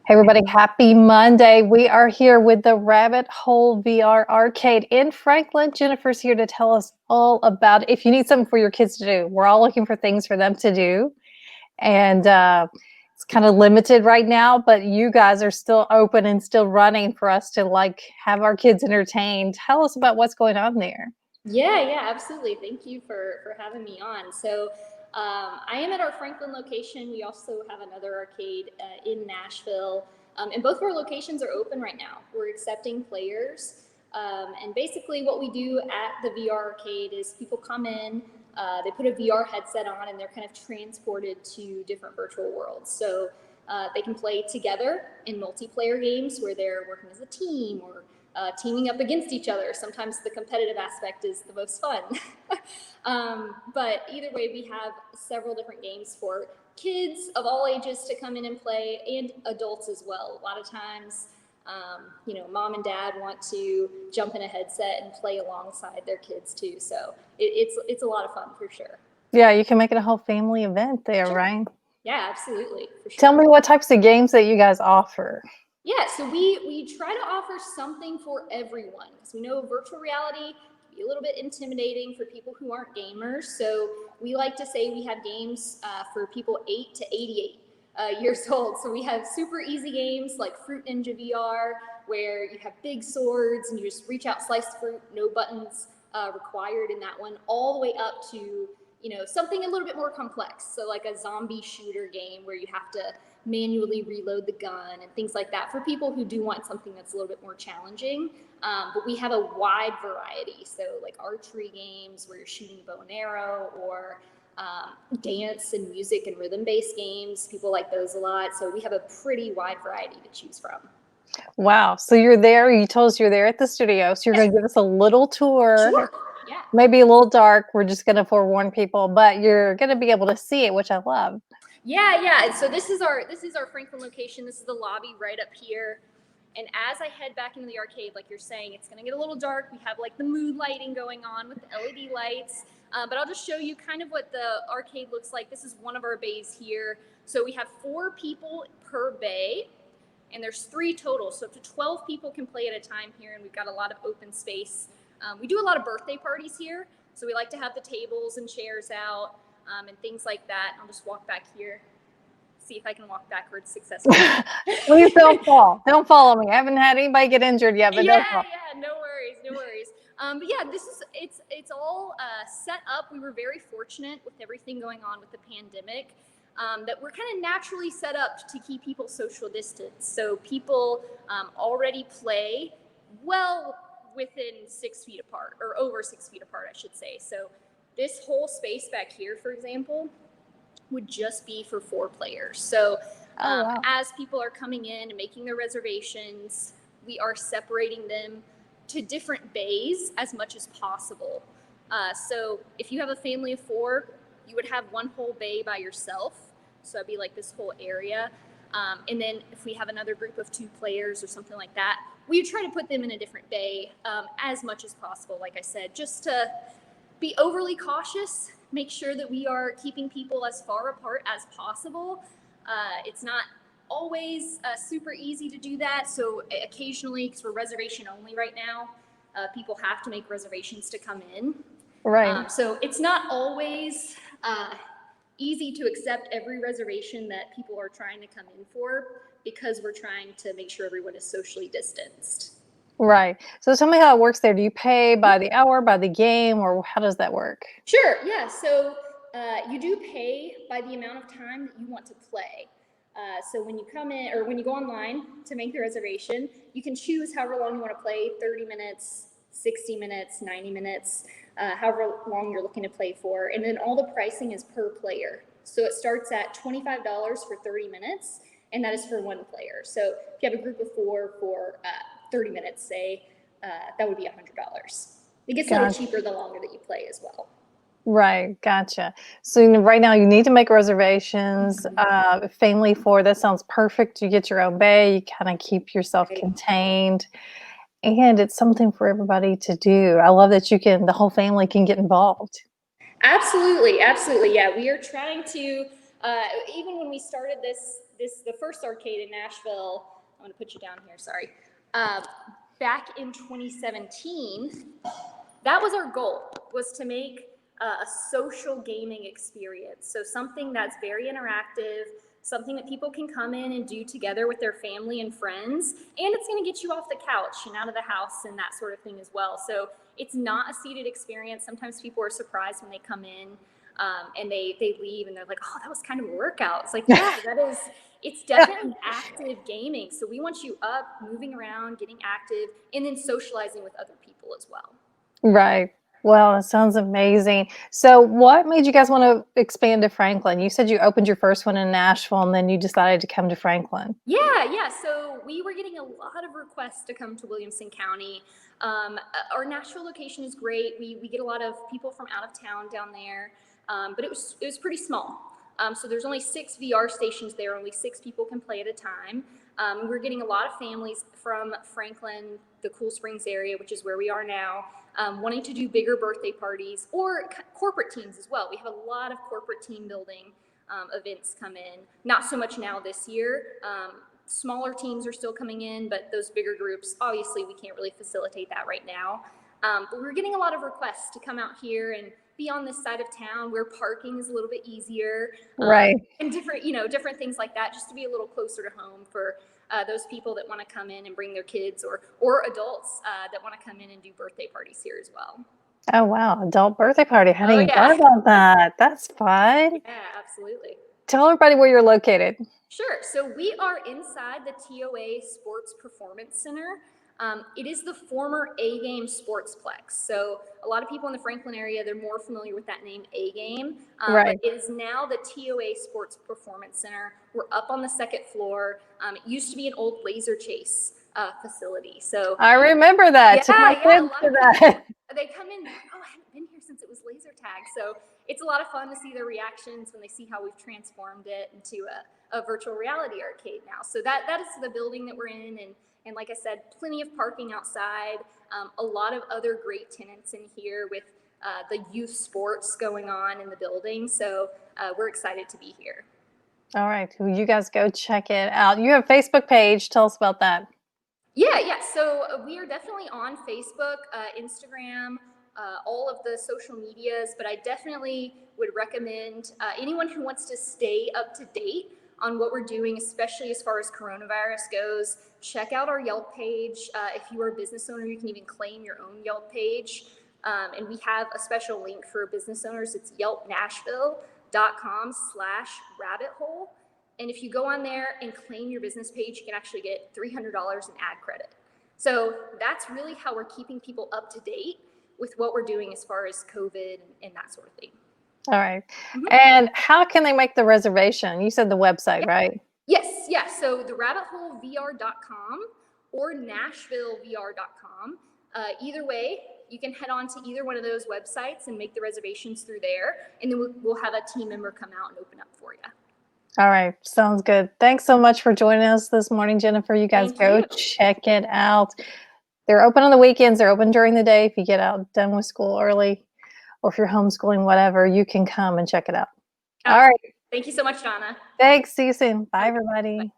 Hey everybody, happy Monday. We are here with the Rabbit Hole VR Arcade in Franklin. Jennifer's here to tell us all about it. If you need something for your kids to do, we're all looking for things for them to do. And it's kind of limited right now, but you guys are still open and still running for us to have our kids entertained. Tell us about what's going on there. Yeah, absolutely. Thank you for having me on. So I am at our Franklin location. We also have another arcade in Nashville. And both of our locations are open right now. We're accepting players. And basically what we do at the VR arcade is people come in, they put a VR headset on, and they're kind of transported to different virtual worlds. So they can play together in multiplayer games where they're working as a team or teaming up against each other. Sometimes the competitive aspect is the most fun. But either way, we have several different games for kids of all ages to come in and play, and adults as well. A lot of times, mom and dad want to jump in a headset and play alongside their kids too. So it's a lot of fun for sure. Yeah, you can make it a whole family event there, Sure. right? Yeah, absolutely, for sure. Tell me what types of games that you guys offer. Yeah, so we try to offer something for everyone, because we know virtual reality can be a little bit intimidating for people who aren't gamers. So we like to say we have games for people 8 to 88 years old. So we have super easy games like Fruit Ninja VR, where you have big swords and you just reach out, slice the fruit, no buttons required in that one, all the way up to something a little bit more complex. So like a zombie shooter game where you have to manually reload the gun and things like that for people who do want something that's a little bit more challenging. But we have a wide variety. So like archery games where you're shooting bow and arrow, or dance and music and rhythm-based games. People like those a lot. So we have a pretty wide variety to choose from. Wow. So you're there. You told us you're there at the studio. So you're going to give us a little tour. Sure. Yeah. Maybe a little dark. We're just going to forewarn people, but you're going to be able to see it, which I love. Yeah. So this is our Franklin location. This is the lobby right up here. And as I head back into the arcade, like you're saying, it's going to get a little dark. We have like the mood lighting going on with the LED lights. But I'll just show you kind of what the arcade looks like. This is one of our bays here. So we have 4 people per bay, and there's 3 total. So up to 12 people can play at a time here, and we've got a lot of open space. We do a lot of birthday parties here. So we like to have the tables and chairs out and things like that. I'll just walk back here. See if I can walk backwards successfully. Please don't fall. Don't follow me. I haven't had anybody get injured yet, but don't fall. Yeah, no worries. But yeah, it's all set up. We were very fortunate with everything going on with the pandemic that we're kind of naturally set up to keep people social distance. So people already play well within 6 feet apart, or over 6 feet apart, I should say. So this whole space back here, for example, would just be for 4 players. So wow. As people are coming in and making their reservations, we are separating them to different bays as much as possible. So if you have a family of 4, you would have one whole bay by yourself. So it'd be like this whole area. And then if we have another group of 2 players or something like that, we try to put them in a different bay as much as possible, like I said, just to be overly cautious, make sure that we are keeping people as far apart as possible. It's not always super easy to do that. So occasionally, because we're reservation only right now, people have to make reservations to come in. Right. So it's not always easy to accept every reservation that people are trying to come in for, because we're trying to make sure everyone is socially distanced. Right. So tell me how it works there. Do you pay by the hour, by the game, or how does that work? Sure. Yeah. So you do pay by the amount of time that you want to play. So when you come in, or when you go online to make the reservation, you can choose however long you want to play, 30 minutes, 60 minutes, 90 minutes, however long you're looking to play for. And then all the pricing is per player. So it starts at $25 for 30 minutes, and that is for 1 player. So if you have a group of 4 for 30 minutes, say, that would be $100. It gets a little cheaper the longer that you play as well. Right. Gotcha. So right now you need to make reservations. Family 4, that sounds perfect. You get your own bay, you kind of keep yourself contained, and it's something for everybody to do. I love that the whole family can get involved. Absolutely. Yeah, we are trying to, even when we started the first arcade in Nashville. I'm going to put you down here. Sorry. Back in 2017, that was our goal, was to make a social gaming experience. So something that's very interactive, something that people can come in and do together with their family and friends, and it's going to get you off the couch and out of the house and that sort of thing as well. So it's not a seated experience. Sometimes people are surprised when they come in and they leave and they're like, oh, that was kind of a workout. It's like, yeah, it's definitely active gaming. So we want you up, moving around, getting active, and then socializing with other people as well. Right. Well, it sounds amazing. So what made you guys want to expand to Franklin? You said you opened your first one in Nashville and then you decided to come to Franklin. Yeah. So we were getting a lot of requests to come to Williamson County. Our Nashville location is great. We get a lot of people from out of town down there, but it was pretty small. So there's only 6 VR stations there. Only 6 people can play at a time. We're getting a lot of families from Franklin, the Cool Springs area, which is where we are now, wanting to do bigger birthday parties or corporate teams as well. We have a lot of corporate team building events come in. Not so much now this year. Smaller teams are still coming in, but those bigger groups, obviously we can't really facilitate that right now. But we're getting a lot of requests to come out here and be on this side of town where parking is a little bit easier, Right. and different things like that, just to be a little closer to home for those people that want to come in and bring their kids, or adults that want to come in and do birthday parties here as well. Oh, wow. Adult birthday party. I hadn't Oh even yeah, thought about that. That's fun. yeah, absolutely. Tell everybody where you're located. Sure. So we are inside the TOA Sports Performance Center. It is the former A-Game Sportsplex. So a lot of people in the Franklin area, they're more familiar with that name, A-Game. Right. But it is now the TOA Sports Performance Center. We're up on the 2nd floor. It used to be an old laser chase facility. So I remember that. Took my a kids lot to of that. people, they come in, oh, I haven't been here since it was laser tag. So it's a lot of fun to see their reactions when they see how we've transformed it into a virtual reality arcade now. So that is the building that we're in, and like I said, plenty of parking outside, a lot of other great tenants in here with the youth sports going on in the building. So we're excited to be here. All right. Well, you guys go check it out. You have a Facebook page. Tell us about that. Yeah. So we are definitely on Facebook, Instagram, all of the social medias, but I definitely would recommend anyone who wants to stay up to date on what we're doing, especially as far as coronavirus goes, check out our Yelp page. If you are a business owner, you can even claim your own Yelp page. And we have a special link for business owners. It's yelpnashville.com/rabbit hole. And if you go on there and claim your business page, you can actually get $300 in ad credit. So that's really how we're keeping people up to date with what we're doing as far as COVID and that sort of thing. All right. And how can they make the reservation? You said the website, right? Yes. So the rabbitholevr.com or nashvillevr.com. Either way, you can head on to either one of those websites and make the reservations through there. And then we'll have a team member come out and open up for you. All right. Sounds good. Thanks so much for joining us this morning, Jennifer. You guys go check it out. They're open on the weekends. They're open during the day. If you get out done with school early, or if you're homeschooling, whatever, you can come and check it out. All right. Thank you so much, Donna. Thanks. See you soon. Bye, everybody. Bye.